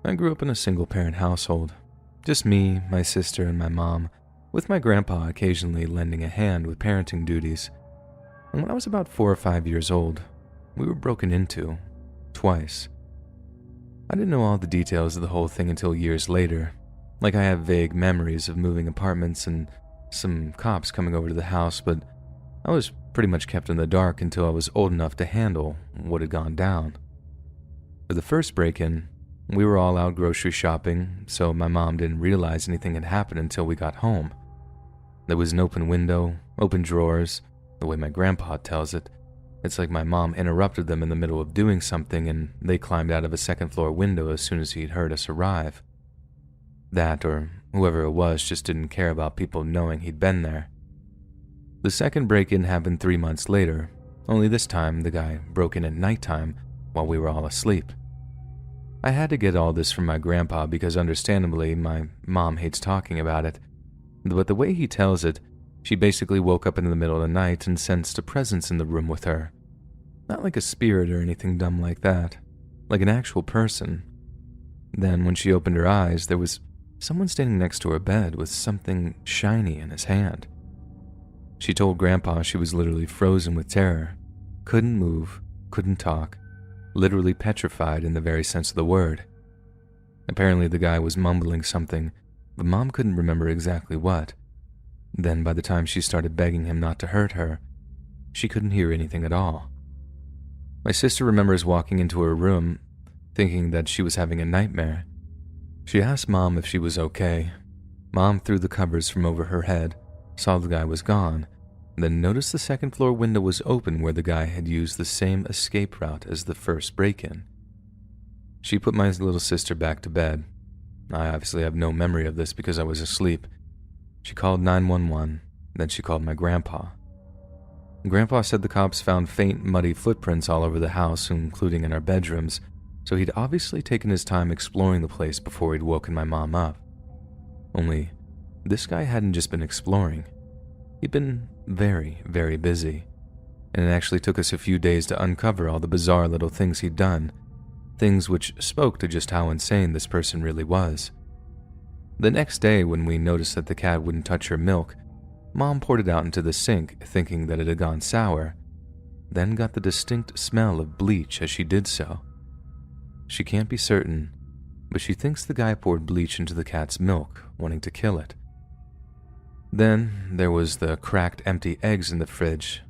I grew up in a single-parent household. Just me, my sister, and my mom, with my grandpa occasionally lending a hand with parenting duties. And when I was about 4 or 5 years old, we were broken into, twice. I didn't know all the details of the whole thing until years later. Like, I have vague memories of moving apartments and some cops coming over to the house, but I was pretty much kept in the dark until I was old enough to handle what had gone down. For the first break-in, we were all out grocery shopping, so my mom didn't realize anything had happened until we got home. There was an open window, open drawers. The way my grandpa tells it, it's like my mom interrupted them in the middle of doing something and they climbed out of a second-floor window as soon as he'd heard us arrive. That, or whoever it was, just didn't care about people knowing he'd been there. The second break-in happened 3 months later, only this time the guy broke in at nighttime while we were all asleep. I had to get all this from my grandpa because understandably my mom hates talking about it, but the way he tells it, she basically woke up in the middle of the night and sensed a presence in the room with her. Not like a spirit or anything dumb like that, like an actual person. Then when she opened her eyes, there was someone standing next to her bed with something shiny in his hand. She told Grandpa she was literally frozen with terror, couldn't move, couldn't talk, literally petrified in the very sense of the word. Apparently the guy was mumbling something, but Mom couldn't remember exactly what. Then by the time she started begging him not to hurt her, she couldn't hear anything at all. My sister remembers walking into her room, thinking that she was having a nightmare. She asked Mom if she was okay. Mom threw the covers from over her head, saw the guy was gone, then noticed the second-floor window was open where the guy had used the same escape route as the first break-in. She put my little sister back to bed. I obviously have no memory of this because I was asleep. She called 911, then she called my grandpa. Grandpa said the cops found faint, muddy footprints all over the house, including in our bedrooms, so he'd obviously taken his time exploring the place before he'd woken my mom up. Only, this guy hadn't just been exploring. He'd been very, very busy, and it actually took us a few days to uncover all the bizarre little things he'd done, things which spoke to just how insane this person really was. The next day, when we noticed that the cat wouldn't touch her milk, Mom poured it out into the sink, thinking that it had gone sour, then got the distinct smell of bleach as she did so. She can't be certain, but she thinks the guy poured bleach into the cat's milk, wanting to kill it. Then there was the cracked, empty eggs in the fridge.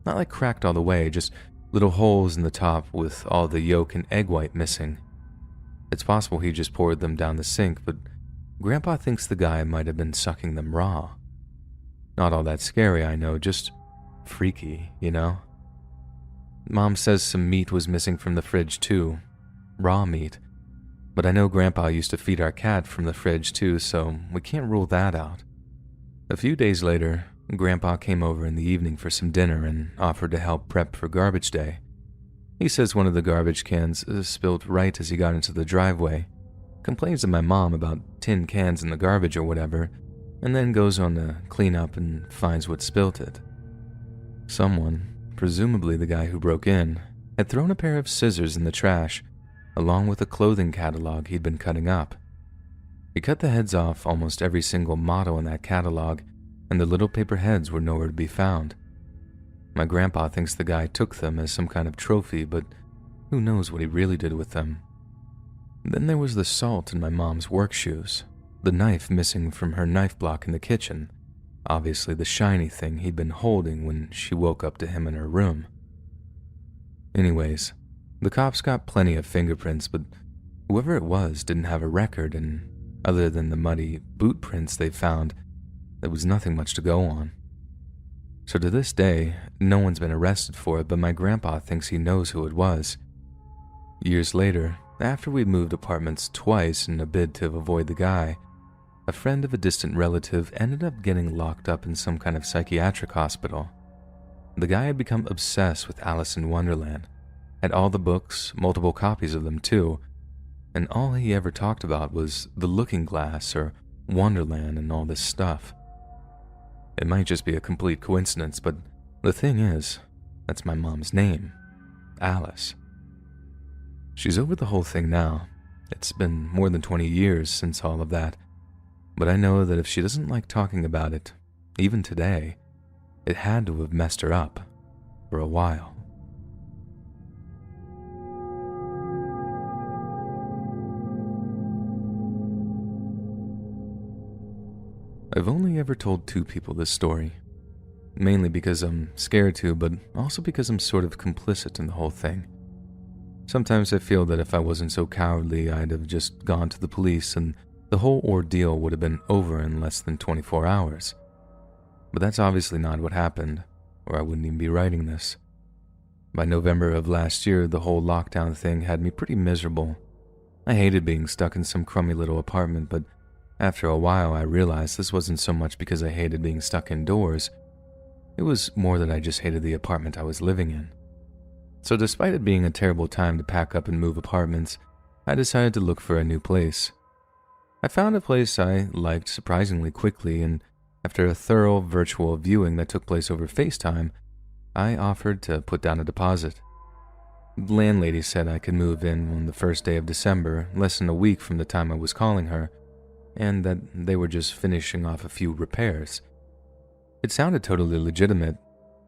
Not like cracked all the way, just little holes in the top with all the yolk and egg white missing. It's possible he just poured them down the sink, but Grandpa thinks the guy might have been sucking them raw. Not all that scary, I know, just freaky, you know? Mom says some meat was missing from the fridge too, raw meat. But I know Grandpa used to feed our cat from the fridge too, so we can't rule that out. A few days later, Grandpa came over in the evening for some dinner and offered to help prep for garbage day. He says one of the garbage cans spilled right as he got into the driveway, complains to my mom about tin cans in the garbage or whatever, and then goes on to clean up and finds what spilt it. Someone, presumably the guy who broke in, had thrown a pair of scissors in the trash, along with a clothing catalog he'd been cutting up. He cut the heads off almost every single model in that catalog, and the little paper heads were nowhere to be found. My grandpa thinks the guy took them as some kind of trophy, but who knows what he really did with them. Then there was the salt in my mom's work shoes, the knife missing from her knife block in the kitchen, obviously the shiny thing he'd been holding when she woke up to him in her room. Anyways, the cops got plenty of fingerprints, but whoever it was didn't have a record, and other than the muddy boot prints they found, there was nothing much to go on. So to this day, no one's been arrested for it, but my grandpa thinks he knows who it was. Years later, after we'd moved apartments twice in a bid to avoid the guy, a friend of a distant relative ended up getting locked up in some kind of psychiatric hospital. The guy had become obsessed with Alice in Wonderland, had all the books, multiple copies of them too, and all he ever talked about was the Looking Glass or Wonderland and all this stuff. It might just be a complete coincidence, but the thing is, that's my mom's name, Alice. She's over the whole thing now, It's been more than 20 years since all of that, but I know that if she doesn't like talking about it, even today, it had to have messed her up for a while. I've only ever told 2 people this story, mainly because I'm scared to, but also because I'm sort of complicit in the whole thing. Sometimes I feel that if I wasn't so cowardly, I'd have just gone to the police and the whole ordeal would have been over in less than 24 hours. But that's obviously not what happened, or I wouldn't even be writing this. By November of last year, the whole lockdown thing had me pretty miserable. I hated being stuck in some crummy little apartment, but after a while I realized this wasn't so much because I hated being stuck indoors. It was more that I just hated the apartment I was living in. So despite it being a terrible time to pack up and move apartments, I decided to look for a new place. I found a place I liked surprisingly quickly, and after a thorough virtual viewing that took place over FaceTime, I offered to put down a deposit. The landlady said I could move in on the first day of December, less than a week from the time I was calling her, and that they were just finishing off a few repairs. It sounded totally legitimate.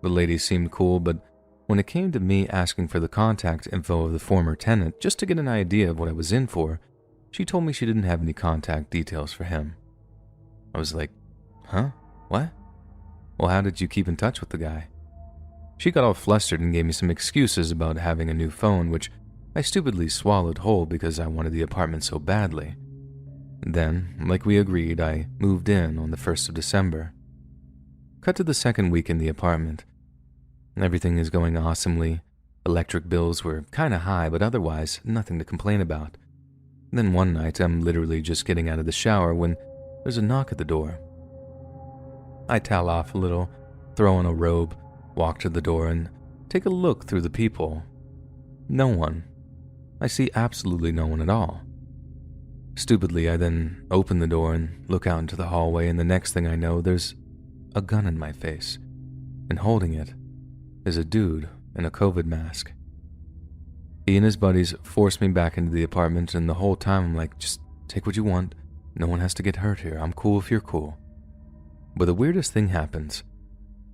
The lady seemed cool, but when it came to me asking for the contact info of the former tenant just to get an idea of what I was in for, she told me she didn't have any contact details for him. I was like, huh? What? Well, how did you keep in touch with the guy? She got all flustered and gave me some excuses about having a new phone, which I stupidly swallowed whole because I wanted the apartment so badly. Then, like we agreed, I moved in on the 1st of December. Cut to the second week in the apartment. Everything is going awesomely. Electric bills were kinda high, but otherwise nothing to complain about. Then one night I'm literally just getting out of the shower when there's a knock at the door. I towel off a little, throw on a robe, walk to the door and take a look through the peephole. No one. I see absolutely no one at all. Stupidly, I then open the door and look out into the hallway, and the next thing I know, there's a gun in my face, and holding it is a dude in a COVID mask. He and his buddies forced me back into the apartment, and the whole time I'm like, just take what you want. No one has to get hurt here. I'm cool if you're cool. But the weirdest thing happens.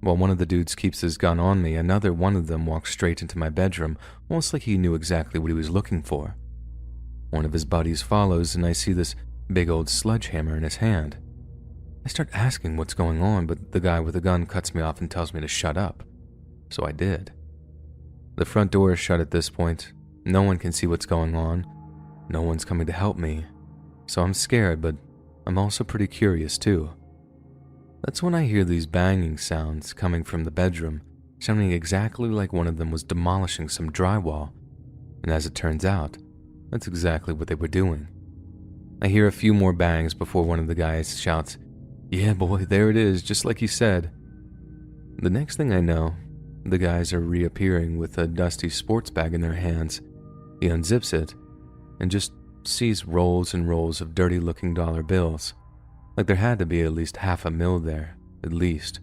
While one of the dudes keeps his gun on me, another one of them walks straight into my bedroom, almost like he knew exactly what he was looking for. One of his buddies follows, and I see this big old sledgehammer in his hand. I start asking what's going on, but the guy with the gun cuts me off and tells me to shut up. So I did. The front door is shut at this point. No one can see what's going on. No one's coming to help me. So I'm scared, but I'm also pretty curious too. That's when I hear these banging sounds coming from the bedroom, sounding exactly like one of them was demolishing some drywall. And as it turns out, that's exactly what they were doing. I hear a few more bangs before one of the guys shouts, "Yeah, boy, there it is, just like you said." The next thing I know, the guys are reappearing with a dusty sports bag in their hands. He unzips it and just sees rolls and rolls of dirty-looking dollar bills. Like there had to be at least $500,000 there, at least.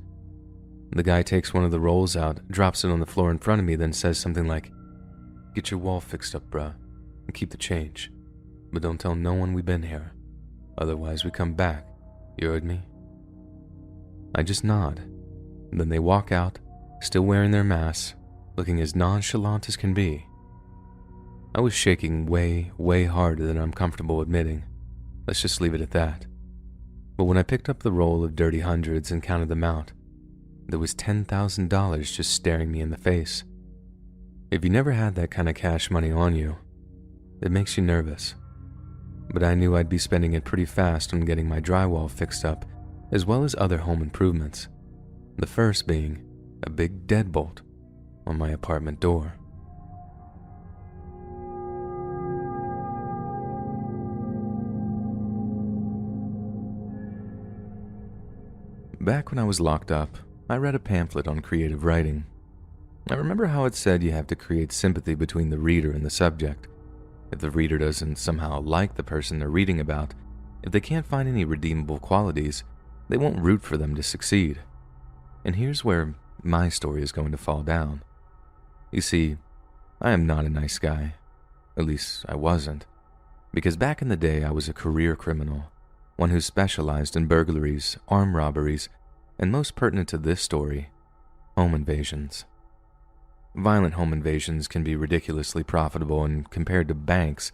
The guy takes one of the rolls out, drops it on the floor in front of me, then says something like, "Get your wall fixed up, bruh, and keep the change. But don't tell no one we've been here. Otherwise we come back, you heard me?" I just nod. Then they walk out, still wearing their masks, looking as nonchalant as can be. I was shaking way, way harder than I'm comfortable admitting. Let's just leave it at that. But when I picked up the roll of dirty hundreds and counted them out, there was $10,000 just staring me in the face. If you never had that kind of cash money on you, it makes you nervous. But I knew I'd be spending it pretty fast on getting my drywall fixed up, as well as other home improvements. The first being a big deadbolt on my apartment door. Back when I was locked up, I read a pamphlet on creative writing. I remember how it said you have to create sympathy between the reader and the subject. If the reader doesn't somehow like the person they're reading about, if they can't find any redeemable qualities, they won't root for them to succeed. And here's where my story is going to fall down. You see, I am not a nice guy. At least I wasn't. Because back in the day, I was a career criminal, one who specialized in burglaries, armed robberies, and most pertinent to this story, home invasions. Violent home invasions can be ridiculously profitable, and compared to banks,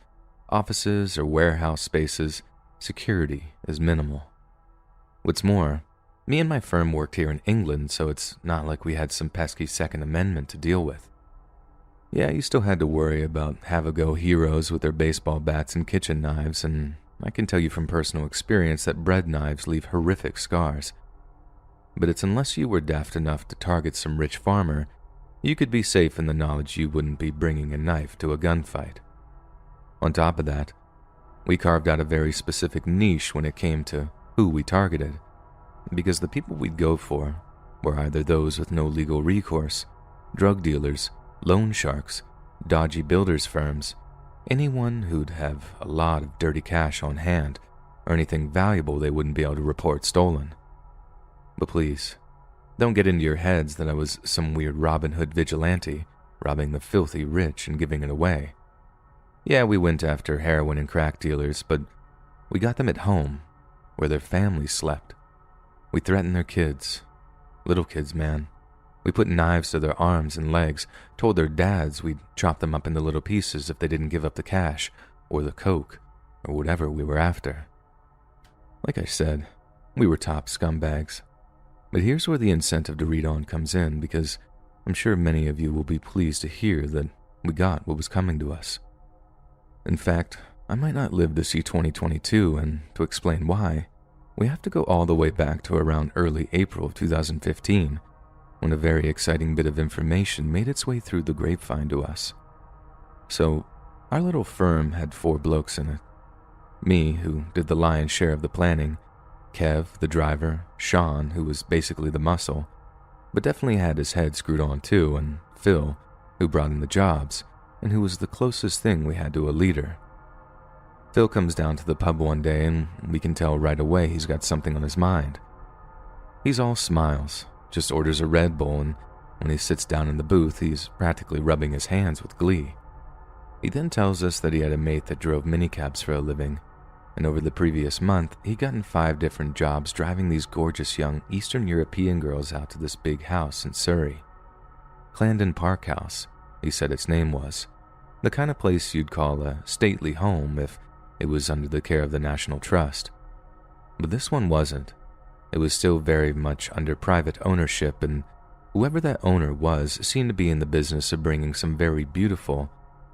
offices, or warehouse spaces, security is minimal. What's more, me and my firm worked here in England, so it's not like we had some pesky Second Amendment to deal with. Yeah, you still had to worry about have-a-go heroes with their baseball bats and kitchen knives, and I can tell you from personal experience that bread knives leave horrific scars. But it's unless you were daft enough to target some rich farmer, you could be safe in the knowledge you wouldn't be bringing a knife to a gunfight. On top of that, we carved out a very specific niche when it came to who we targeted, because the people we'd go for were either those with no legal recourse, drug dealers, loan sharks, dodgy builders firms, anyone who'd have a lot of dirty cash on hand, or anything valuable they wouldn't be able to report stolen. But please, don't get into your heads that I was some weird Robin Hood vigilante, robbing the filthy rich and giving it away. Yeah, we went after heroin and crack dealers, but we got them at home, where their families slept. We threatened their kids. Little kids, man. We put knives to their arms and legs, told their dads we'd chop them up into little pieces if they didn't give up the cash, or the coke, or whatever we were after. Like I said, we were top scumbags. But here's where the incentive to read on comes in, because I'm sure many of you will be pleased to hear that we got what was coming to us. In fact, I might not live to see 2022, and to explain why, we have to go all the way back to around early April of 2015, when a very exciting bit of information made its way through the grapevine to us. So, our little firm had 4 blokes in it. Me, who did the lion's share of the planning, Kev, the driver, Sean, who was basically the muscle, but definitely had his head screwed on too, and Phil, who brought in the jobs, and who was the closest thing we had to a leader. Phil comes down to the pub one day, and we can tell right away he's got something on his mind. He's all smiles, just orders a Red Bull, and when he sits down in the booth, he's practically rubbing his hands with glee. He then tells us that he had a mate that drove minicabs for a living, and over the previous month, he'd gotten 5 different jobs driving these gorgeous young Eastern European girls out to this big house in Surrey. Clandon Park House, he said its name was. The kind of place you'd call a stately home if it was under the care of the National Trust. But this one wasn't. It was still very much under private ownership, and whoever that owner was seemed to be in the business of bringing some very beautiful,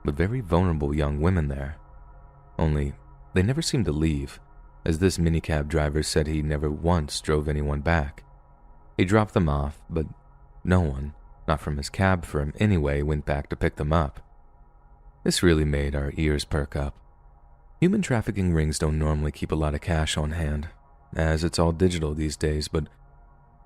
but very vulnerable young women there. Only, they never seemed to leave, as this minicab driver said he never once drove anyone back. He dropped them off, but no one, not from his cab firm anyway, went back to pick them up. This really made our ears perk up. Human trafficking rings don't normally keep a lot of cash on hand, as it's all digital these days, but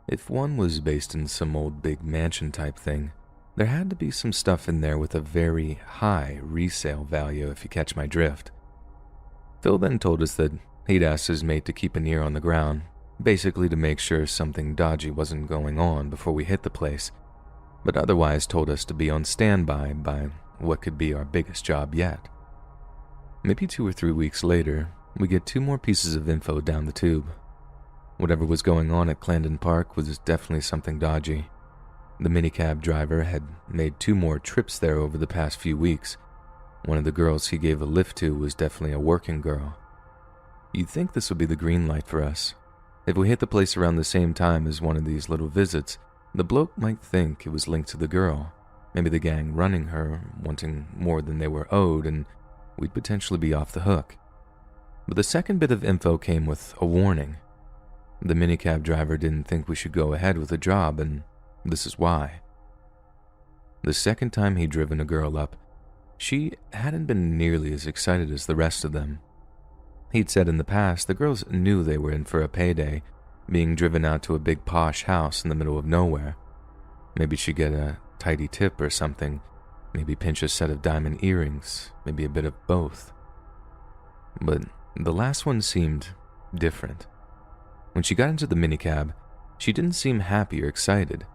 if one was based in some old big mansion type thing, there had to be some stuff in there with a very high resale value, if you catch my drift. Phil then told us that he'd asked his mate to keep an ear on the ground, basically to make sure something dodgy wasn't going on before we hit the place, but otherwise told us to be on standby by what could be our biggest job yet. Maybe 2 or 3 weeks later, we get 2 more pieces of info down the tube. Whatever was going on at Clandon Park was definitely something dodgy. The minicab driver had made 2 more trips there over the past few weeks. One of the girls he gave a lift to was definitely a working girl. You'd think this would be the green light for us. If we hit the place around the same time as one of these little visits, the bloke might think it was linked to the girl. Maybe the gang running her, wanting more than they were owed, and we'd potentially be off the hook. But the second bit of info came with a warning. The minicab driver didn't think we should go ahead with the job, and this is why. The second time he'd driven a girl up, she hadn't been nearly as excited as the rest of them. He'd said in the past the girls knew they were in for a payday, being driven out to a big posh house in the middle of nowhere. Maybe she'd get a tidy tip or something, maybe pinch a set of diamond earrings, maybe a bit of both. But the last one seemed different. When she got into the minicab, she didn't seem happy or excited.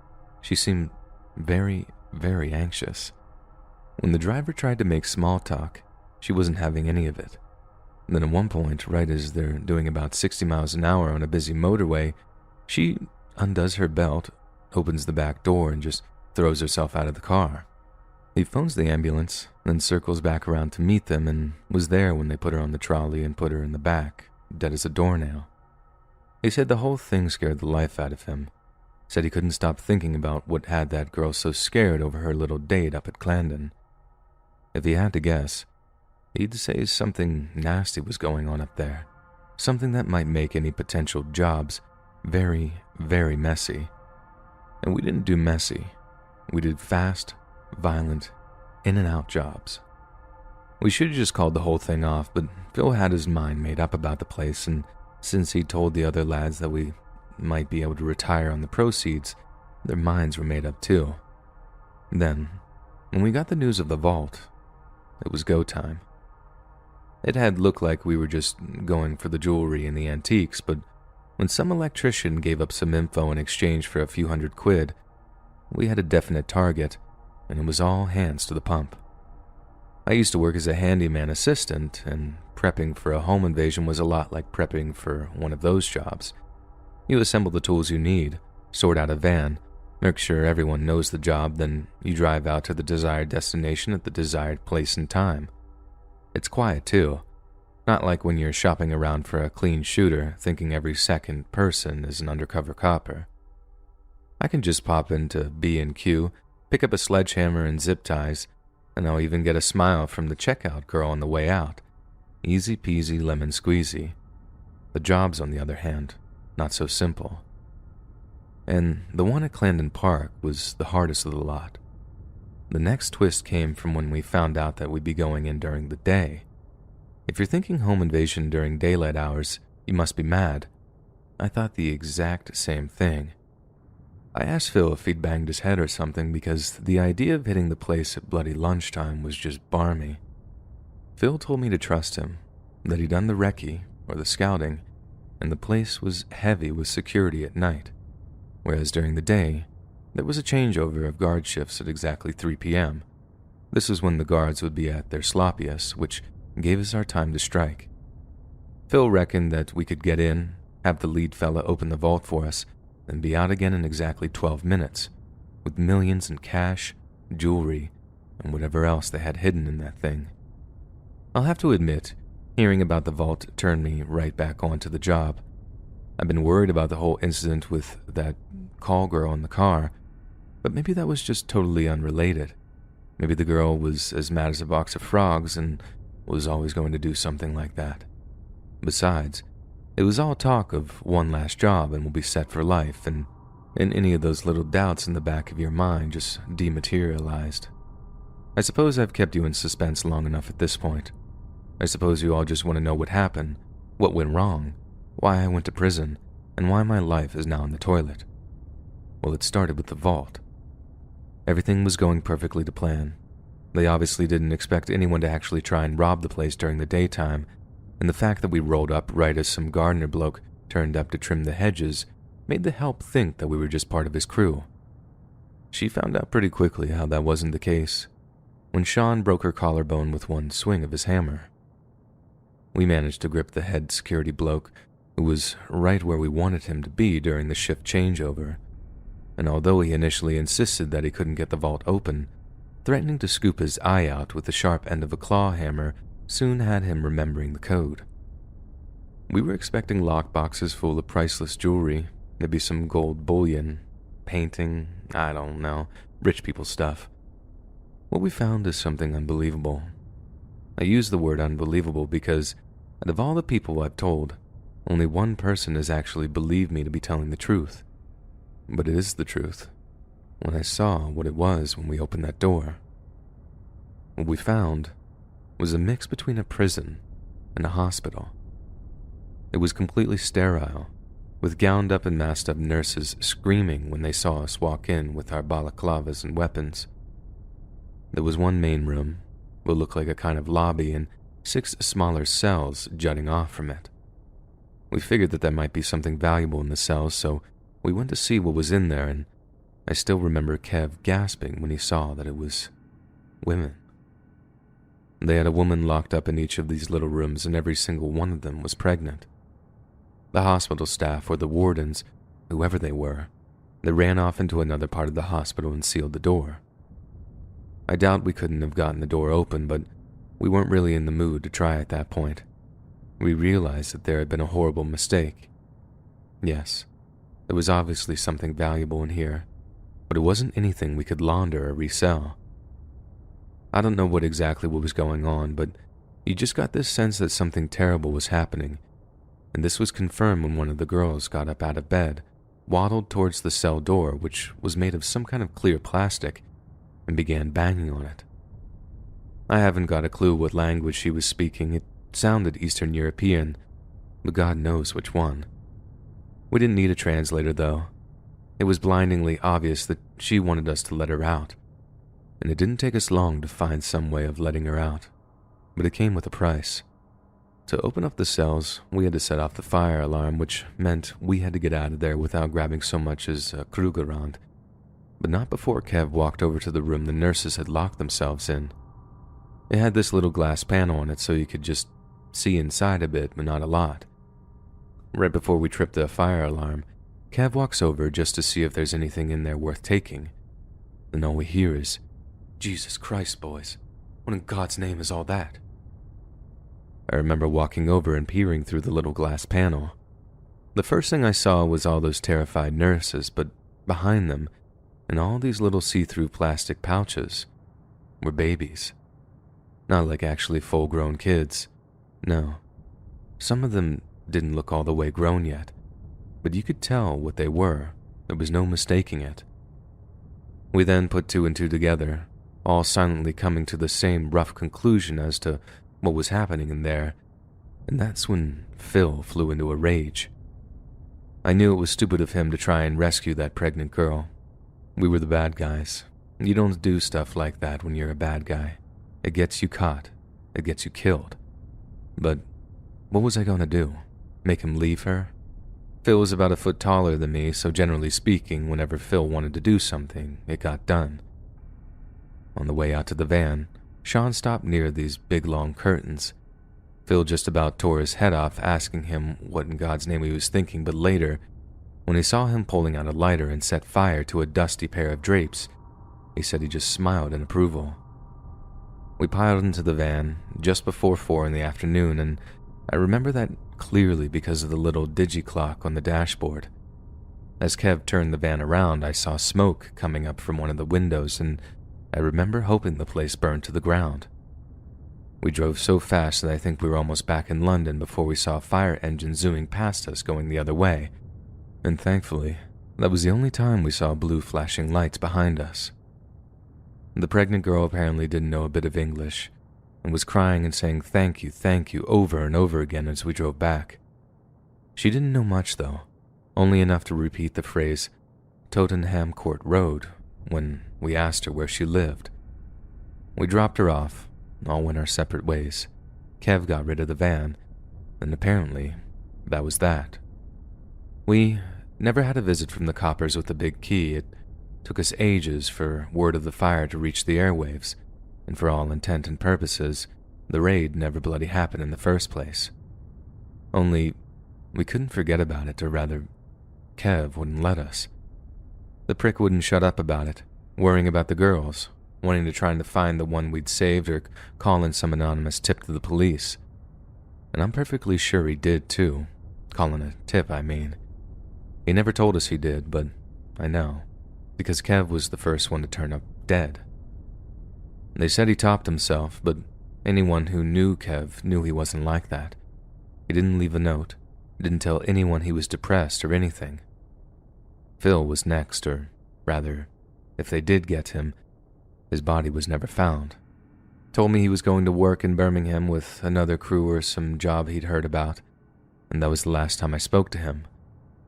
She seemed very, very anxious. When the driver tried to make small talk, she wasn't having any of it. Then at one point, right as they're doing about 60 miles an hour on a busy motorway, she undoes her belt, opens the back door, and just throws herself out of the car. He phones the ambulance, then circles back around to meet them and was there when they put her on the trolley and put her in the back, dead as a doornail. He said the whole thing scared the life out of him. Said he couldn't stop thinking about what had that girl so scared over her little date up at Clarendon. If he had to guess, he'd say something nasty was going on up there. Something that might make any potential jobs very, very messy. And we didn't do messy. We did fast, violent, in-and-out jobs. We should have just called the whole thing off, but Phil had his mind made up about the place, and since he told the other lads that we might be able to retire on the proceeds, their minds were made up too. Then, when we got the news of the vault, it was go time. It had looked like we were just going for the jewelry and the antiques, but when some electrician gave up some info in exchange for a few $100, we had a definite target, and it was all hands to the pump. I used to work as a handyman assistant, and prepping for a home invasion was a lot like prepping for one of those jobs. You assemble the tools you need, sort out a van, make sure everyone knows the job, then you drive out to the desired destination at the desired place and time. It's quiet too, not like when you're shopping around for a clean shooter thinking every second person is an undercover copper. I can just pop into B&Q, pick up a sledgehammer and zip ties, and I'll even get a smile from the checkout girl on the way out. Easy peasy lemon squeezy. The jobs, on the other hand, not so simple. And the one at Clarendon Park was the hardest of the lot. The next twist came from when we found out that we'd be going in during the day. If you're thinking home invasion during daylight hours, you must be mad. I thought the exact same thing. I asked Phil if he'd banged his head or something because the idea of hitting the place at bloody lunchtime was just barmy. Phil told me to trust him, that he'd done the recce, or the scouting, and the place was heavy with security at night, whereas during the day, there was a changeover of guard shifts at exactly 3 p.m. This was when the guards would be at their sloppiest, which gave us our time to strike. Phil reckoned that we could get in, have the lead fella open the vault for us, and be out again in exactly 12 minutes, with millions in cash, jewelry, and whatever else they had hidden in that thing. I'll have to admit, hearing about the vault turned me right back onto the job. I've been worried about the whole incident with that call girl in the car, but maybe that was just totally unrelated. Maybe the girl was as mad as a box of frogs and was always going to do something like that. Besides, it was all talk of one last job and we'll be set for life, and any of those little doubts in the back of your mind just dematerialized. I suppose I've kept you in suspense long enough at this point. I suppose you all just want to know what happened, what went wrong, why I went to prison, and why my life is now in the toilet. Well, it started with the vault. Everything was going perfectly to plan. They obviously didn't expect anyone to actually try and rob the place during the daytime, and the fact that we rolled up right as some gardener bloke turned up to trim the hedges made the help think that we were just part of his crew. She found out pretty quickly how that wasn't the case, when Sean broke her collarbone with one swing of his hammer. We managed to grip the head security bloke, who was right where we wanted him to be during the shift changeover, and although he initially insisted that he couldn't get the vault open, threatening to scoop his eye out with the sharp end of a claw hammer soon had him remembering the code. We were expecting lockboxes full of priceless jewelry, maybe some gold bullion, painting, I don't know, rich people stuff. What we found is something unbelievable. I use the word unbelievable because, out of all the people I've told, only one person has actually believed me to be telling the truth. But it is the truth. When I saw what it was when we opened that door. What we found was a mix between a prison and a hospital. It was completely sterile, with gowned up and masked up nurses screaming when they saw us walk in with our balaclavas and weapons. There was one main room, what looked like a kind of lobby, and 6 smaller cells jutting off from it. We figured that there might be something valuable in the cells, so we went to see what was in there, and I still remember Kev gasping when he saw that it was women. They had a woman locked up in each of these little rooms, and every single one of them was pregnant. The hospital staff or the wardens, whoever they were, they ran off into another part of the hospital and sealed the door. I doubt we couldn't have gotten the door open, but we weren't really in the mood to try at that point. We realized that there had been a horrible mistake. Yes, there was obviously something valuable in here, but it wasn't anything we could launder or resell. I don't know what exactly was going on, but you just got this sense that something terrible was happening, and this was confirmed when one of the girls got up out of bed, waddled towards the cell door, which was made of some kind of clear plastic, and began banging on it. I haven't got a clue what language she was speaking. It sounded Eastern European, but God knows which one. We didn't need a translator, though. It was blindingly obvious that she wanted us to let her out, and it didn't take us long to find some way of letting her out, but it came with a price. To open up the cells, we had to set off the fire alarm, which meant we had to get out of there without grabbing so much as a Krugerrand, but not before Kev walked over to the room the nurses had locked themselves in. It had this little glass panel on it so you could just see inside a bit, but not a lot. Right before we tripped the fire alarm, Kev walks over just to see if there's anything in there worth taking. Then all we hear is, "Jesus Christ, boys, what in God's name is all that?" I remember walking over and peering through the little glass panel. The first thing I saw was all those terrified nurses, but behind them, in all these little see-through plastic pouches, were babies. Not like actually full-grown kids. No. Some of them didn't look all the way grown yet, but you could tell what they were. There was no mistaking it. We then put two and two together, all silently coming to the same rough conclusion as to what was happening in there, and that's when Phil flew into a rage. I knew it was stupid of him to try and rescue that pregnant girl. We were the bad guys. You don't do stuff like that when you're a bad guy. It gets you caught. It gets you killed. But what was I going to do? Make him leave her? Phil was about a foot taller than me, so generally speaking, whenever Phil wanted to do something, it got done. On the way out to the van, Sean stopped near these big long curtains. Phil just about tore his head off asking him what in God's name he was thinking, but later, when he saw him pulling out a lighter and set fire to a dusty pair of drapes, he said he just smiled in approval. We piled into the van just before 4 in the afternoon, and I remember that clearly because of the little digi-clock on the dashboard. As Kev turned the van around, I saw smoke coming up from one of the windows, and I remember hoping the place burned to the ground. We drove so fast that I think we were almost back in London before we saw a fire engine zooming past us going the other way, and thankfully, that was the only time we saw blue flashing lights behind us. The pregnant girl apparently didn't know a bit of English, and was crying and saying thank you, over and over again as we drove back. She didn't know much though, only enough to repeat the phrase Tottenham Court Road when we asked her where she lived. We dropped her off, all went our separate ways. Kev got rid of the van, and apparently that was that. We never had a visit from the coppers with the big key. It took us ages for word of the fire to reach the airwaves, and for all intent and purposes, the raid never bloody happened in the first place. Only, we couldn't forget about it, or rather, Kev wouldn't let us. The prick wouldn't shut up about it, worrying about the girls, wanting to try to find the one we'd saved or call in some anonymous tip to the police. And I'm perfectly sure he did too. Calling a tip, I mean. He never told us he did, but I know, because Kev was the first one to turn up dead. They said he topped himself, but anyone who knew Kev knew he wasn't like that. He didn't leave a note, didn't tell anyone he was depressed or anything. Phil was next, or rather, if they did get him, his body was never found. Told me he was going to work in Birmingham with another crew or some job he'd heard about, and that was the last time I spoke to him.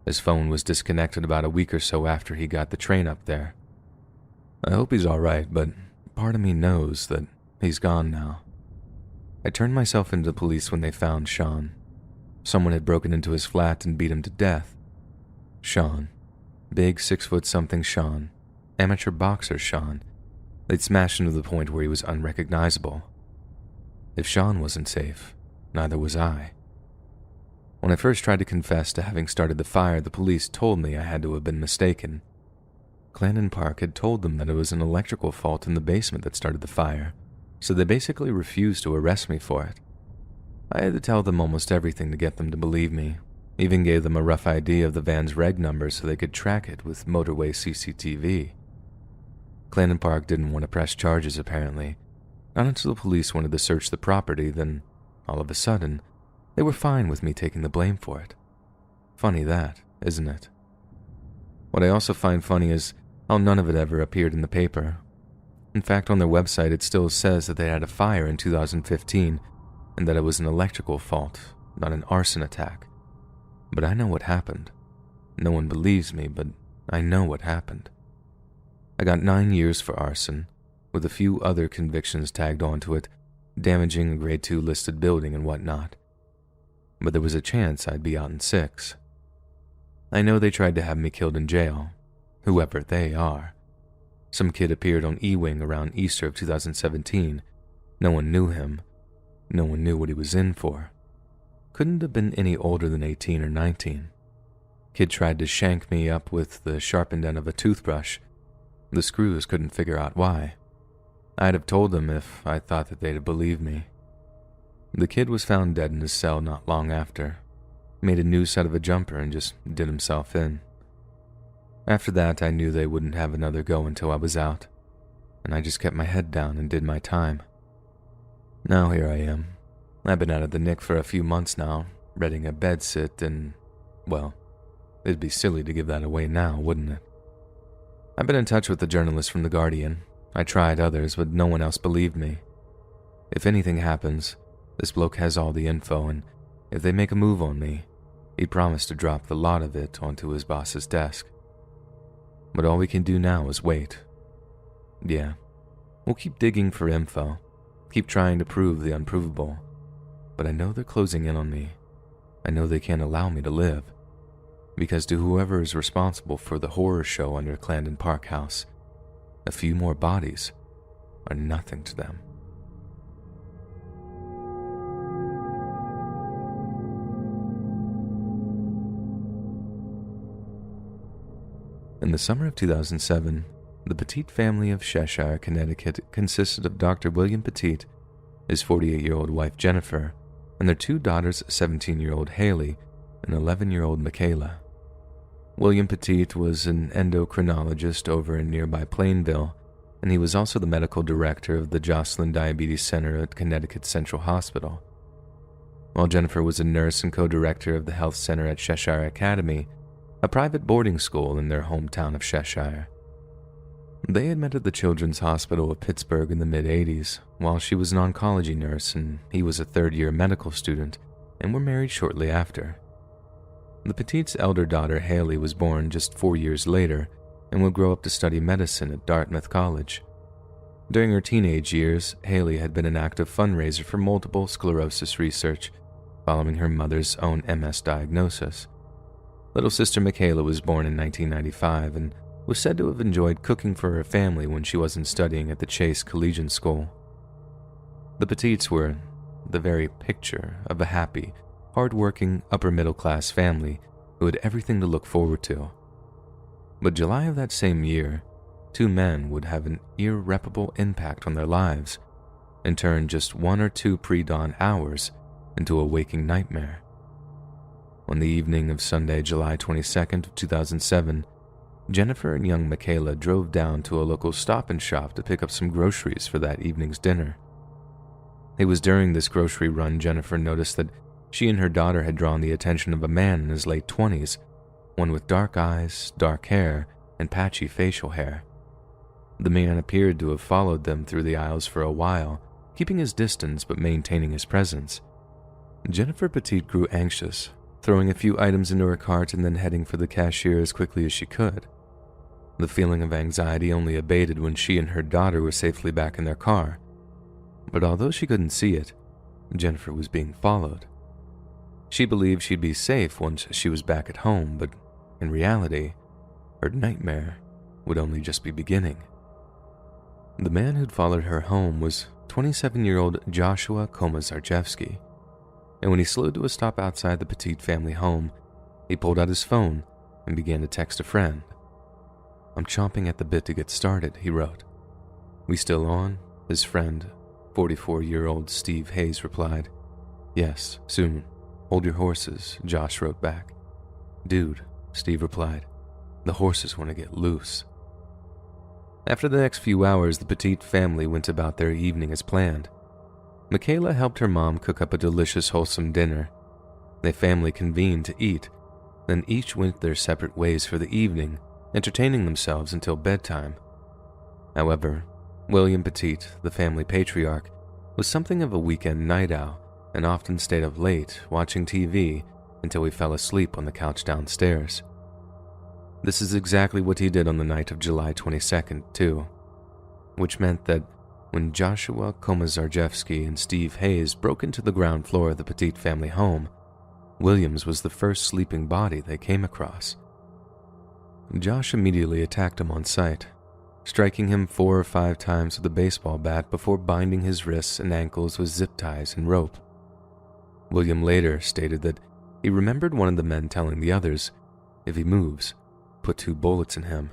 His phone was disconnected about a week or so after he got the train up there. I hope he's alright, but part of me knows that he's gone now. I turned myself into the police when they found Sean. Someone had broken into his flat and beat him to death. Sean. Big 6-foot-something Sean. Amateur boxer Sean. They'd smashed him to the point where he was unrecognizable. If Sean wasn't safe, neither was I. When I first tried to confess to having started the fire, the police told me I had to have been mistaken. Clarendon Park had told them that it was an electrical fault in the basement that started the fire, so they basically refused to arrest me for it. I had to tell them almost everything to get them to believe me, even gave them a rough idea of the van's reg number so they could track it with motorway CCTV. Clarendon Park didn't want to press charges, apparently. Not until the police wanted to search the property, then, all of a sudden, they were fine with me taking the blame for it. Funny that, isn't it? What I also find funny is how none of it ever appeared in the paper. In fact, on their website it still says that they had a fire in 2015 and that it was an electrical fault, not an arson attack. But I know what happened. No one believes me, but I know what happened. I got 9 years for arson, with a few other convictions tagged onto it, damaging a grade 2 listed building and whatnot. But there was a chance I'd be out in 6. I know they tried to have me killed in jail, whoever they are. Some kid appeared on E-Wing around Easter of 2017. No one knew him. No one knew what he was in for. Couldn't have been any older than 18 or 19. Kid tried to shank me up with the sharpened end of a toothbrush. The screws couldn't figure out why. I'd have told them if I thought that they'd have believed me. The kid was found dead in his cell not long after. Made a noose out of a jumper and just did himself in. After that, I knew they wouldn't have another go until I was out, and I just kept my head down and did my time. Now here I am. I've been out of the Nick for a few months now, reading a bed sit and, well, it'd be silly to give that away now, wouldn't it? I've been in touch with the journalist from The Guardian. I tried others, but no one else believed me. If anything happens, this bloke has all the info, and if they make a move on me, he promised to drop the lot of it onto his boss's desk. But all we can do now is wait. Yeah, we'll keep digging for info, keep trying to prove the unprovable, but I know they're closing in on me. I know they can't allow me to live, because to whoever is responsible for the horror show under Clarendon Park House, a few more bodies are nothing to them. In the summer of 2007, the Petit family of Cheshire, Connecticut consisted of Dr. William Petit, his 48-year-old wife Jennifer, and their 2 daughters, 17-year-old Haley and 11-year-old Michaela. William Petit was an endocrinologist over in nearby Plainville, and he was also the medical director of the Joslin Diabetes Center at Connecticut Central Hospital. While Jennifer was a nurse and co-director of the health center at Cheshire Academy, a private boarding school in their hometown of Cheshire. They had met at the Children's Hospital of Pittsburgh in the mid-'80s, while she was an oncology nurse and he was a third-year medical student, and were married shortly after. The Petit's elder daughter, Haley, was born just 4 years later and would grow up to study medicine at Dartmouth College. During her teenage years, Haley had been an active fundraiser for multiple sclerosis research, following her mother's own MS diagnosis. Little sister Michaela was born in 1995 and was said to have enjoyed cooking for her family when she wasn't studying at the Chase Collegiate School. The Petits were the very picture of a happy, hard-working, upper-middle-class family who had everything to look forward to. But July of that same year, 2 men would have an irreparable impact on their lives and turn just 1 or 2 pre-dawn hours into a waking nightmare. On the evening of Sunday, July 22nd, 2007, Jennifer and young Michaela drove down to a local Stop and Shop to pick up some groceries for that evening's dinner. It was during this grocery run Jennifer noticed that she and her daughter had drawn the attention of a man in his late 20s, one with dark eyes, dark hair, and patchy facial hair. The man appeared to have followed them through the aisles for a while, keeping his distance but maintaining his presence. Jennifer Petit grew anxious, throwing a few items into her cart and then heading for the cashier as quickly as she could. The feeling of anxiety only abated when she and her daughter were safely back in their car. But although she couldn't see it, Jennifer was being followed. She believed she'd be safe once she was back at home, but in reality, her nightmare would only just be beginning. The man who'd followed her home was 27-year-old Joshua Komazarjevsky, and when he slowed to a stop outside the Petit family home, he pulled out his phone and began to text a friend. "I'm chomping at the bit to get started," he wrote. "We still on?" His friend, 44-year-old Steve Hayes, replied. "Yes, soon. Hold your horses," Josh wrote back. "Dude," Steve replied, "the horses want to get loose." After the next few hours, the Petit family went about their evening as planned. Michaela helped her mom cook up a delicious, wholesome dinner. The family convened to eat, then each went their separate ways for the evening, entertaining themselves until bedtime. However, William Petit, the family patriarch, was something of a weekend night owl and often stayed up late watching TV until he fell asleep on the couch downstairs. This is exactly what he did on the night of July 22nd, too, which meant that when Joshua Komazarjevsky and Steve Hayes broke into the ground floor of the Petit family home, Williams was the first sleeping body they came across. Josh immediately attacked him on sight, striking him 4 or 5 times with a baseball bat before binding his wrists and ankles with zip ties and rope. William later stated that he remembered one of the men telling the others, "If he moves, put 2 bullets in him."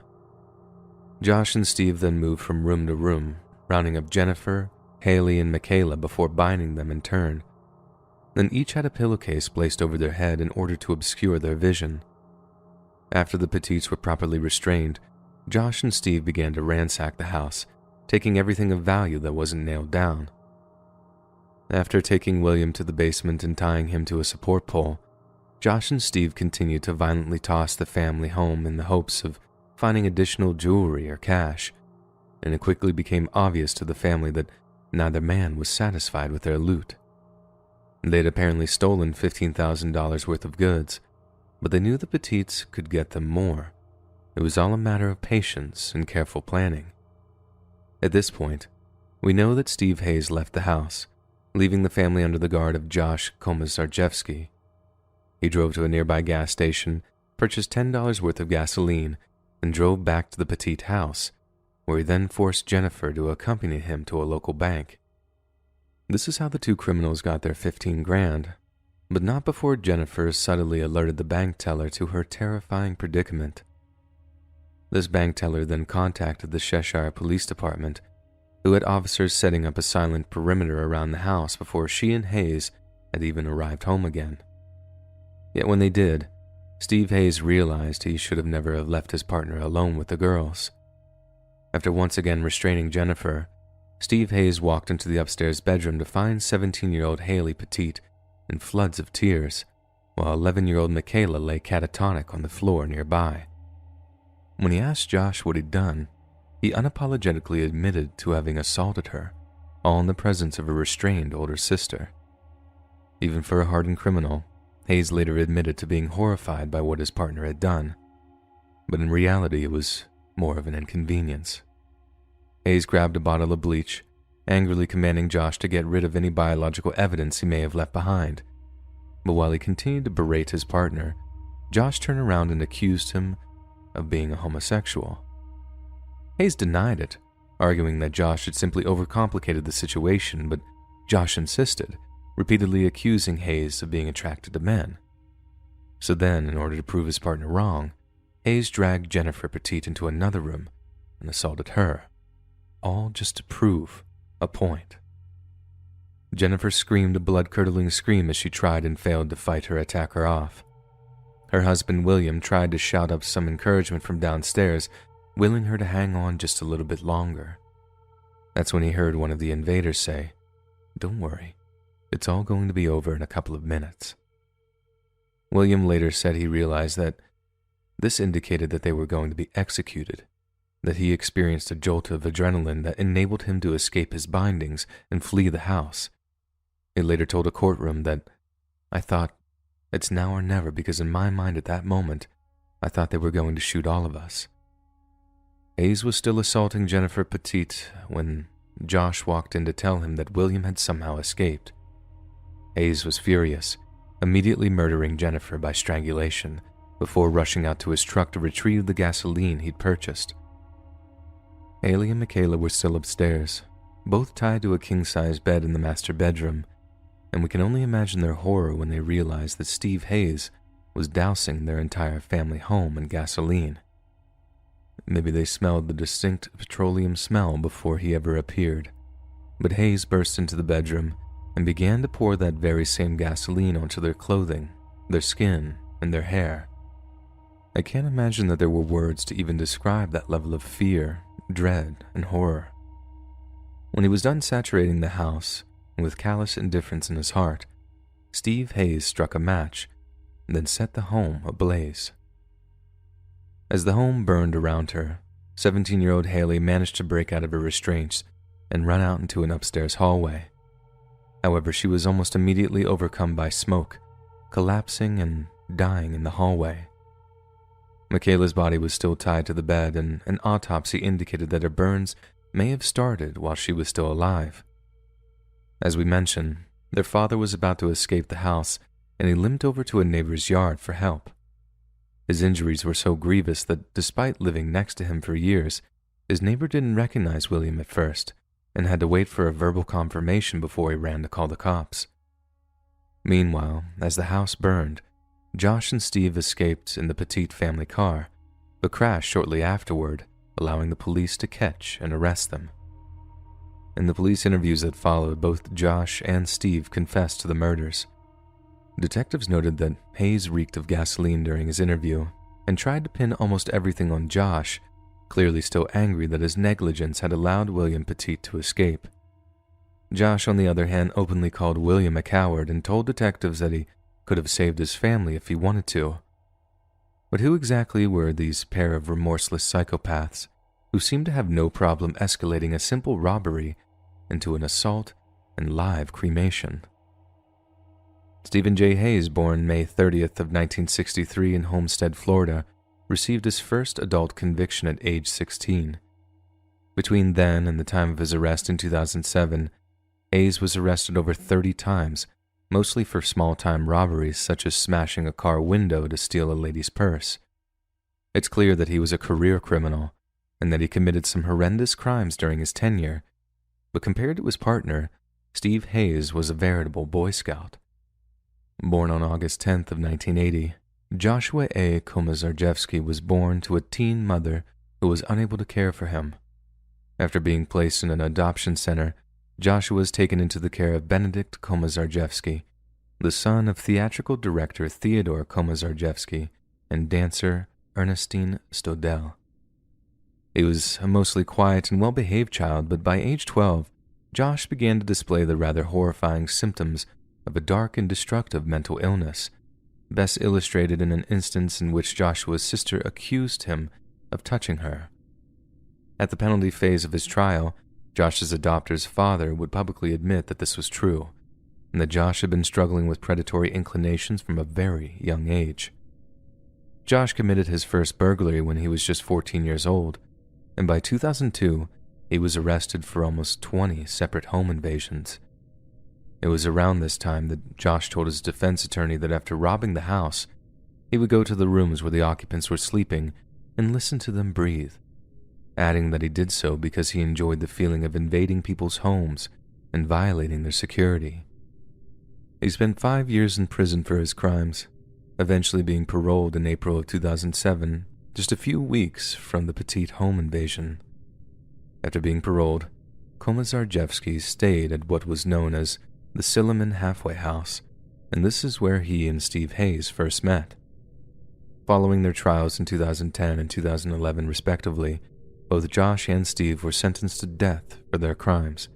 Josh and Steve then moved from room to room, rounding up Jennifer, Haley, and Michaela before binding them in turn. Then each had a pillowcase placed over their head in order to obscure their vision. After the Petits were properly restrained, Josh and Steve began to ransack the house, taking everything of value that wasn't nailed down. After taking William to the basement and tying him to a support pole, Josh and Steve continued to violently toss the family home in the hopes of finding additional jewelry or cash, and it quickly became obvious to the family that neither man was satisfied with their loot. They'd apparently stolen $15,000 worth of goods, but they knew the Petits could get them more. It was all a matter of patience and careful planning. At this point, we know that Steve Hayes left the house, leaving the family under the guard of Josh Komazarjevsky. He drove to a nearby gas station, purchased $10 worth of gasoline, and drove back to the Petit house, where he then forced Jennifer to accompany him to a local bank. This is how the 2 criminals got their $15,000, but not before Jennifer subtly alerted the bank teller to her terrifying predicament. This bank teller then contacted the Cheshire Police Department, who had officers setting up a silent perimeter around the house before she and Hayes had even arrived home again. Yet when they did, Steve Hayes realized he should have never have left his partner alone with the girls. After once again restraining Jennifer, Steve Hayes walked into the upstairs bedroom to find 17-year-old Haley Petit in floods of tears, while 11-year-old Michaela lay catatonic on the floor nearby. When he asked Josh what he'd done, he unapologetically admitted to having assaulted her, all in the presence of a restrained older sister. Even for a hardened criminal, Hayes later admitted to being horrified by what his partner had done, but in reality it was more of an inconvenience. Hayes grabbed a bottle of bleach, angrily commanding Josh to get rid of any biological evidence he may have left behind. But while he continued to berate his partner, Josh turned around and accused him of being a homosexual. Hayes denied it, arguing that Josh had simply overcomplicated the situation, but Josh insisted, repeatedly accusing Hayes of being attracted to men. So then, in order to prove his partner wrong, Hayes dragged Jennifer Petit into another room and assaulted her, all just to prove a point. Jennifer screamed a blood-curdling scream as she tried and failed to fight her attacker off. Her husband William tried to shout up some encouragement from downstairs, willing her to hang on just a little bit longer. That's when he heard one of the invaders say, "Don't worry, it's all going to be over in a couple of minutes." William later said he realized that this indicated that they were going to be executed, that he experienced a jolt of adrenaline that enabled him to escape his bindings and flee the house. He later told a courtroom that, "I thought, it's now or never, because in my mind at that moment, I thought they were going to shoot all of us." Hayes was still assaulting Jennifer Petit when Josh walked in to tell him that William had somehow escaped. Hayes was furious, immediately murdering Jennifer by strangulation before rushing out to his truck to retrieve the gasoline he'd purchased. Haley and Michaela were still upstairs, both tied to a king-size bed in the master bedroom, and we can only imagine their horror when they realized that Steve Hayes was dousing their entire family home in gasoline. Maybe they smelled the distinct petroleum smell before he ever appeared, but Hayes burst into the bedroom and began to pour that very same gasoline onto their clothing, their skin, and their hair. I can't imagine that there were words to even describe that level of fear, dread, and horror. When he was done saturating the house, and with callous indifference in his heart, Steve Hayes struck a match and then set the home ablaze. As the home burned around her, 17-year-old Haley managed to break out of her restraints and run out into an upstairs hallway. However, she was almost immediately overcome by smoke, collapsing and dying in the hallway. Michaela's body was still tied to the bed, and an autopsy indicated that her burns may have started while she was still alive. As we mentioned, their father was about to escape the house, and he limped over to a neighbor's yard for help. His injuries were so grievous that despite living next to him for years, his neighbor didn't recognize William at first, and had to wait for a verbal confirmation before he ran to call the cops. Meanwhile, as the house burned, Josh and Steve escaped in the Petit family car, but crashed shortly afterward, allowing the police to catch and arrest them. In the police interviews that followed, both Josh and Steve confessed to the murders. Detectives noted that Hayes reeked of gasoline during his interview and tried to pin almost everything on Josh, clearly still angry that his negligence had allowed William Petit to escape. Josh, on the other hand, openly called William a coward and told detectives that he could have saved his family if he wanted to. But who exactly were these pair of remorseless psychopaths who seemed to have no problem escalating a simple robbery into an assault and live cremation? Stephen J. Hayes, born May 30th of 1963 in Homestead, Florida, received his first adult conviction at age 16. Between then and the time of his arrest in 2007, Hayes was arrested over 30 times, mostly for small-time robberies such as smashing a car window to steal a lady's purse. It's clear that he was a career criminal, and that he committed some horrendous crimes during his tenure, but compared to his partner, Steve Hayes was a veritable Boy Scout. Born on August 10th of 1980, Joshua A. Komazarjevsky was born to a teen mother who was unable to care for him. After being placed in an adoption center, Joshua was taken into the care of Benedict Komazarjevsky, the son of theatrical director Theodore Komazarjevsky and dancer Ernestine Stodel. He was a mostly quiet and well-behaved child, but by age 12, Josh began to display the rather horrifying symptoms of a dark and destructive mental illness, best illustrated in an instance in which Joshua's sister accused him of touching her. At the penalty phase of his trial, Josh's adopter's father would publicly admit that this was true, and that Josh had been struggling with predatory inclinations from a very young age. Josh committed his first burglary when he was just 14 years old, and by 2002, he was arrested for almost 20 separate home invasions. It was around this time that Josh told his defense attorney that after robbing the house, he would go to the rooms where the occupants were sleeping and listen to them breathe, adding that he did so because he enjoyed the feeling of invading people's homes and violating their security. He spent 5 years in prison for his crimes, eventually being paroled in April of 2007, just a few weeks from the Petit home invasion. After being paroled, Komazarjevsky stayed at what was known as the Silliman Halfway House, and this is where he and Steve Hayes first met. Following their trials in 2010 and 2011 respectively, both Josh and Steve were sentenced to death for their crimes.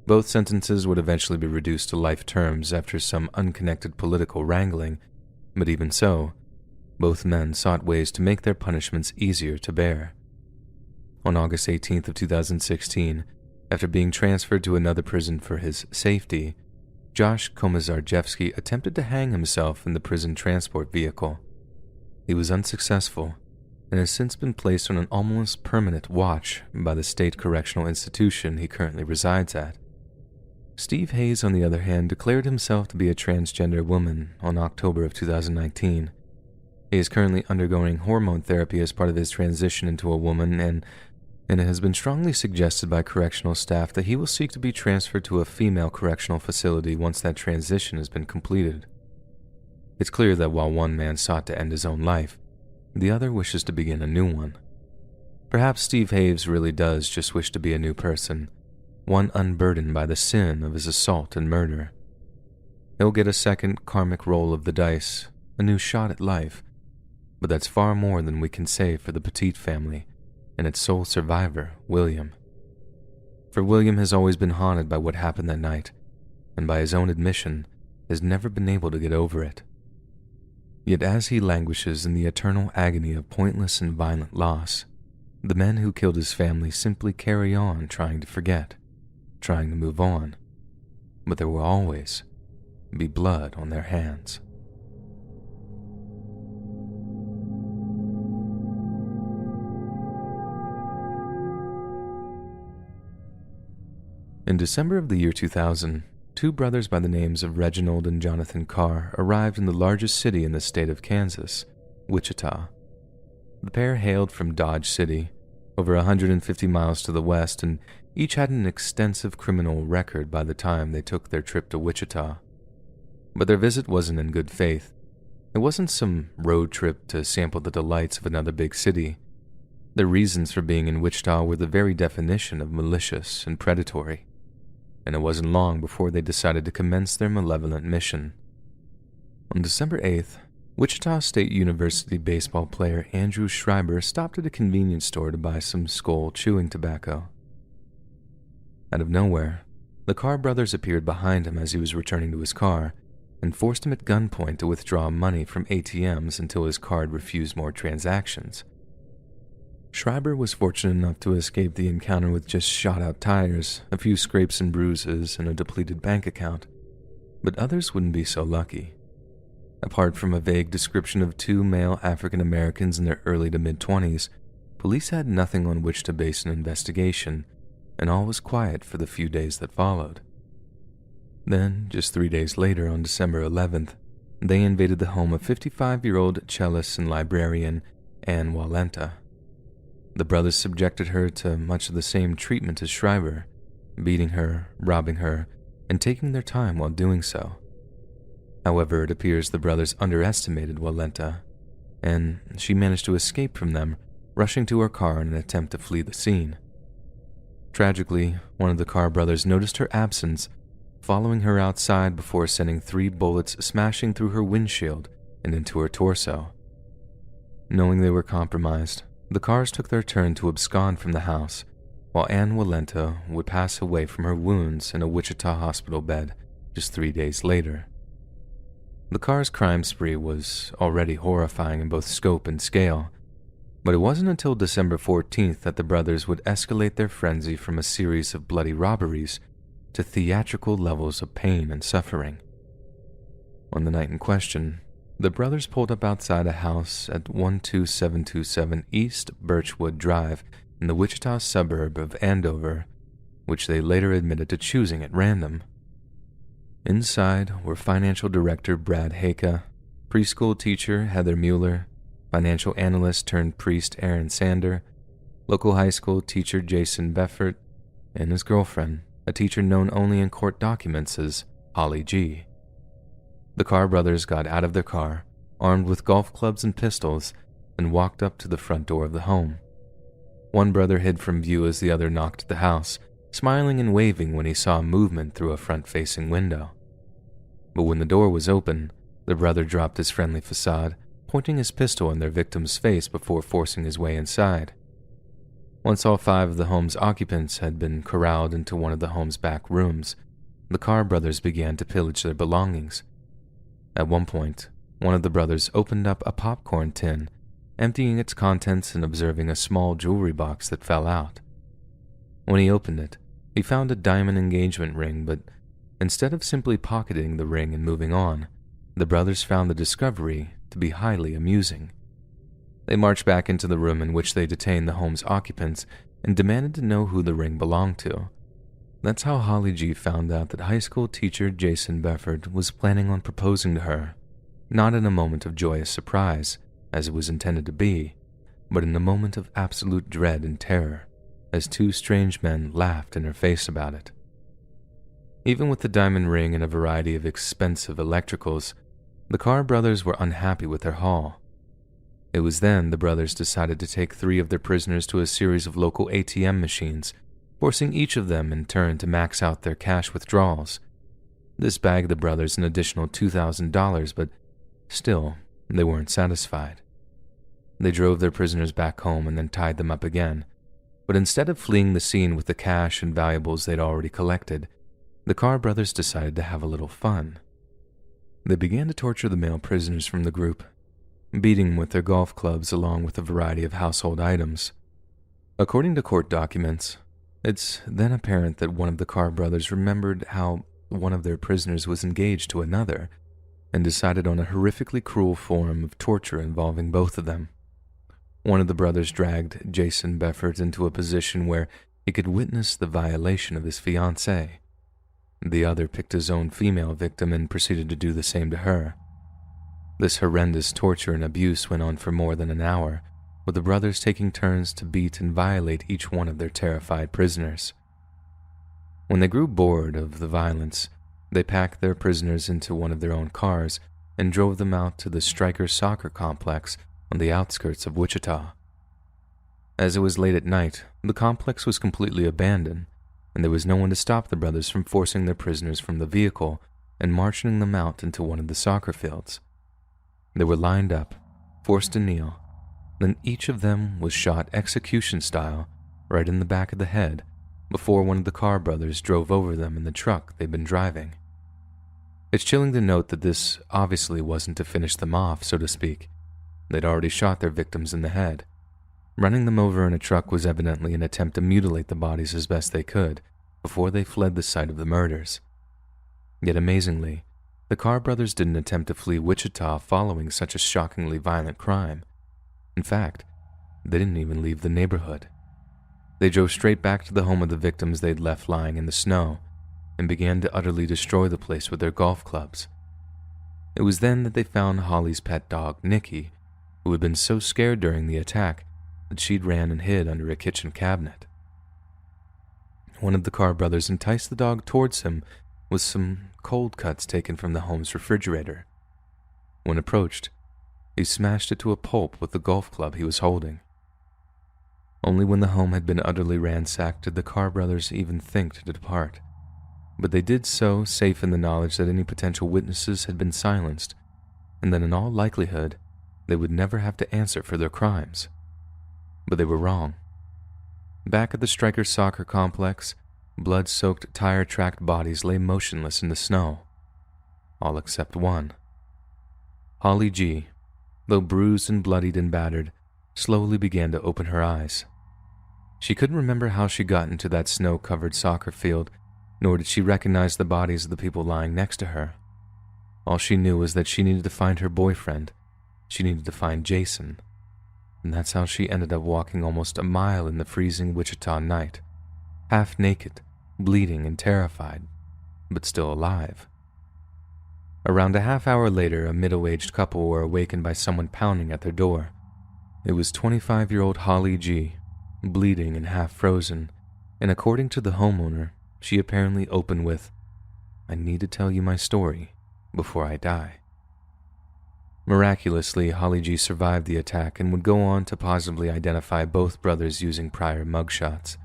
Both sentences would eventually be reduced to life terms after some unconnected political wrangling, but even so, both men sought ways to make their punishments easier to bear. On August 18th of 2016, after being transferred to another prison for his safety, Josh Komazarjevsky attempted to hang himself in the prison transport vehicle. He was unsuccessful and has since been placed on an almost permanent watch by the state correctional institution he currently resides at. Steve Hayes, on the other hand, declared himself to be a transgender woman on October of 2019. He is currently undergoing hormone therapy as part of his transition into a woman, and and it has been strongly suggested by correctional staff that he will seek to be transferred to a female correctional facility once that transition has been completed. It's clear that while one man sought to end his own life, the other wishes to begin a new one. Perhaps Steve Haves really does just wish to be a new person, one unburdened by the sin of his assault and murder. He'll get a second karmic roll of the dice, a new shot at life, but that's far more than we can say for the Petit family and its sole survivor, William. For William has always been haunted by what happened that night, and by his own admission, has never been able to get over it. Yet as he languishes in the eternal agony of pointless and violent loss, the men who killed his family simply carry on trying to forget, trying to move on, but there will always be blood on their hands. In December of the year 2000, two brothers by the names of Reginald and Jonathan Carr arrived in the largest city in the state of Kansas, Wichita. The pair hailed from Dodge City, over 150 miles to the west, and each had an extensive criminal record by the time they took their trip to Wichita. But their visit wasn't in good faith. It wasn't some road trip to sample the delights of another big city. Their reasons for being in Wichita were the very definition of malicious and predatory, and it wasn't long before they decided to commence their malevolent mission. On December 8th, Wichita State University baseball player Andrew Schreiber stopped at a convenience store to buy some Skoal chewing tobacco. Out of nowhere, the Carr brothers appeared behind him as he was returning to his car and forced him at gunpoint to withdraw money from ATMs until his card refused more transactions. Schreiber was fortunate enough to escape the encounter with just shot-out tires, a few scrapes and bruises, and a depleted bank account, but others wouldn't be so lucky. Apart from a vague description of two male African Americans in their early to mid-20s, police had nothing on which to base an investigation, and all was quiet for the few days that followed. Then, just 3 days later, on December 11th, they invaded the home of 55-year-old cellist and librarian Anne Walenta. The brothers subjected her to much of the same treatment as Schreiber, beating her, robbing her, and taking their time while doing so. However, it appears the brothers underestimated Walenta, and she managed to escape from them, rushing to her car in an attempt to flee the scene. Tragically, one of the Carr brothers noticed her absence, following her outside before sending 3 bullets smashing through her windshield and into her torso. Knowing they were compromised, the Carrs took their turn to abscond from the house, while Anne Walenta would pass away from her wounds in a Wichita hospital bed just 3 days later. The Carrs' crime spree was already horrifying in both scope and scale, but it wasn't until December 14th that the brothers would escalate their frenzy from a series of bloody robberies to theatrical levels of pain and suffering. On the night in question, the brothers pulled up outside a house at 12727 East Birchwood Drive in the Wichita suburb of Andover, which they later admitted to choosing at random. Inside were financial director Brad Haka, preschool teacher Heather Mueller, financial analyst turned priest Aaron Sander, local high school teacher Jason Beffert, and his girlfriend, a teacher known only in court documents as Holly G. The Carr brothers got out of their car, armed with golf clubs and pistols, and walked up to the front door of the home. One brother hid from view as the other knocked at the house, smiling and waving when he saw movement through a front-facing window. But when the door was open, the brother dropped his friendly facade, pointing his pistol in their victim's face before forcing his way inside. Once all 5 of the home's occupants had been corralled into one of the home's back rooms, the Carr brothers began to pillage their belongings. At one point, one of the brothers opened up a popcorn tin, emptying its contents and observing a small jewelry box that fell out. When he opened it, he found a diamond engagement ring, but instead of simply pocketing the ring and moving on, the brothers found the discovery to be highly amusing. They marched back into the room in which they detained the home's occupants and demanded to know who the ring belonged to. That's how Holly G found out that high school teacher Jason Beffert was planning on proposing to her, not in a moment of joyous surprise, as it was intended to be, but in a moment of absolute dread and terror. as two strange men laughed in her face about it. Even with the diamond ring and a variety of expensive electricals, the Carr brothers were unhappy with their haul. It was then the brothers decided to take 3 of their prisoners to a series of local ATM machines, forcing each of them in turn to max out their cash withdrawals. This bagged the brothers an additional $2,000, but still, they weren't satisfied. They drove their prisoners back home and then tied them up again, but instead of fleeing the scene with the cash and valuables they'd already collected, the Carr brothers decided to have a little fun. They began to torture the male prisoners from the group, beating them with their golf clubs along with a variety of household items. According to court documents, it's then apparent that one of the Carr brothers remembered how one of their prisoners was engaged to another and decided on a horrifically cruel form of torture involving both of them. One of the brothers dragged Jason Beffert into a position where he could witness the violation of his fiancée. The other picked his own female victim and proceeded to do the same to her. This horrendous torture and abuse went on for more than an hour, with the brothers taking turns to beat and violate each one of their terrified prisoners. When they grew bored of the violence, they packed their prisoners into one of their own cars and drove them out to the Stryker soccer complex on the outskirts of Wichita. As it was late at night, the complex was completely abandoned, and there was no one to stop the brothers from forcing their prisoners from the vehicle and marching them out into one of the soccer fields. They were lined up, forced to kneel, then each of them was shot execution style right in the back of the head before one of the Carr brothers drove over them in the truck they'd been driving. It's chilling to note that this obviously wasn't to finish them off, so to speak. They'd already shot their victims in the head. Running them over in a truck was evidently an attempt to mutilate the bodies as best they could before they fled the site of the murders. Yet amazingly, the Carr brothers didn't attempt to flee Wichita following such a shockingly violent crime. In fact, they didn't even leave the neighborhood. They drove straight back to the home of the victims they'd left lying in the snow and began to utterly destroy the place with their golf clubs. It was then that they found Holly's pet dog, Nikki, who had been so scared during the attack that she'd ran and hid under a kitchen cabinet. One of the Carr brothers enticed the dog towards him with some cold cuts taken from the home's refrigerator. When approached, he smashed it to a pulp with the golf club he was holding. Only when the home had been utterly ransacked did the Carr brothers even think to depart, but they did so safe in the knowledge that any potential witnesses had been silenced, and that in all likelihood they would never have to answer for their crimes. But they were wrong. Back at the Stryker soccer complex, blood-soaked, tire-tracked bodies lay motionless in the snow, all except one. Holly G., though bruised and bloodied and battered, slowly began to open her eyes. She couldn't remember how she got into that snow-covered soccer field, nor did she recognize the bodies of the people lying next to her. All she knew was that she needed to find her boyfriend. She needed to find Jason. And that's how she ended up walking almost a mile in the freezing Wichita night, half naked, bleeding and terrified, but still alive. Around a half hour later, a middle-aged couple were awakened by someone pounding at their door. It was 25-year-old Holly G., bleeding and half frozen, and according to the homeowner, she apparently opened with, "I need to tell you my story before I die." Miraculously, Holly G. survived the attack and would go on to positively identify both brothers using prior mugshots.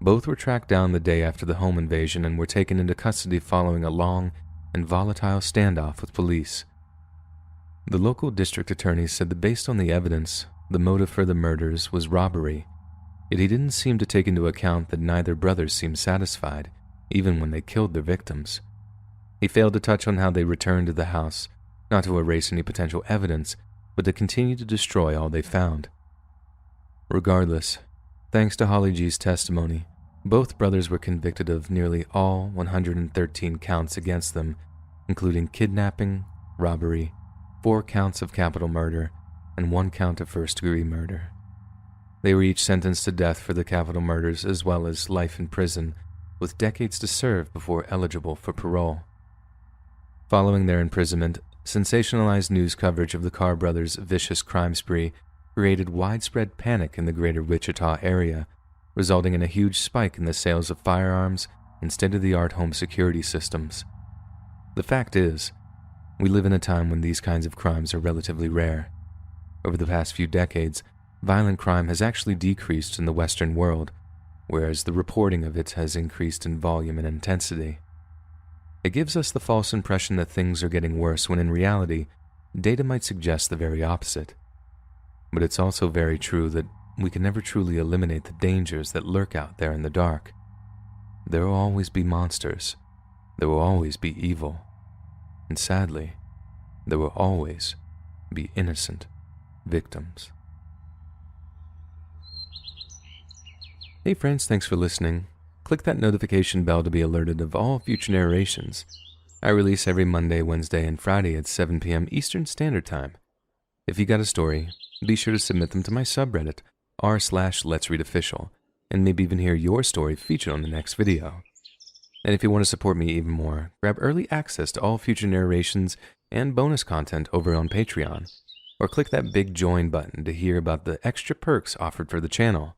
Both were tracked down the day after the home invasion and were taken into custody following a long and volatile standoff with police. The local district attorney said that based on the evidence, the motive for the murders was robbery, yet he didn't seem to take into account that neither brother seemed satisfied, even when they killed their victims. He failed to touch on how they returned to the house, not to erase any potential evidence, but to continue to destroy all they found. Regardless, thanks to Holly G's testimony, both brothers were convicted of nearly all 113 counts against them, including kidnapping, robbery, 4 counts of capital murder, and 1 count of first-degree murder. They were each sentenced to death for the capital murders as well as life in prison, with decades to serve before eligible for parole. Following their imprisonment, sensationalized news coverage of the Carr brothers' vicious crime spree created widespread panic in the greater Wichita area, resulting in a huge spike in the sales of firearms and state-of-the-art home security systems. The fact is, we live in a time when these kinds of crimes are relatively rare. Over the past few decades, violent crime has actually decreased in the Western world, whereas the reporting of it has increased in volume and intensity. It gives us the false impression that things are getting worse when in reality, data might suggest the very opposite. But it's also very true that we can never truly eliminate the dangers that lurk out there in the dark. There will always be monsters. There will always be evil. And sadly, there will always be innocent victims. Hey friends, thanks for listening. Click that notification bell to be alerted of all future narrations. I release every Monday, Wednesday, and Friday at 7 p.m. Eastern Standard Time. If you got a story, be sure to submit them to my subreddit, r/Let'sReadOfficial, and maybe even hear your story featured on the next video. And if you want to support me even more, grab early access to all future narrations and bonus content over on Patreon, or click that big join button to hear about the extra perks offered for the channel.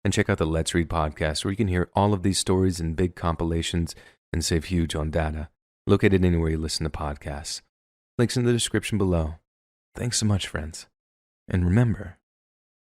And check out the Let's Read podcast, where you can hear all of these stories in big compilations and save huge on data, located anywhere you listen to podcasts. Links in the description below. Thanks so much, friends. And remember,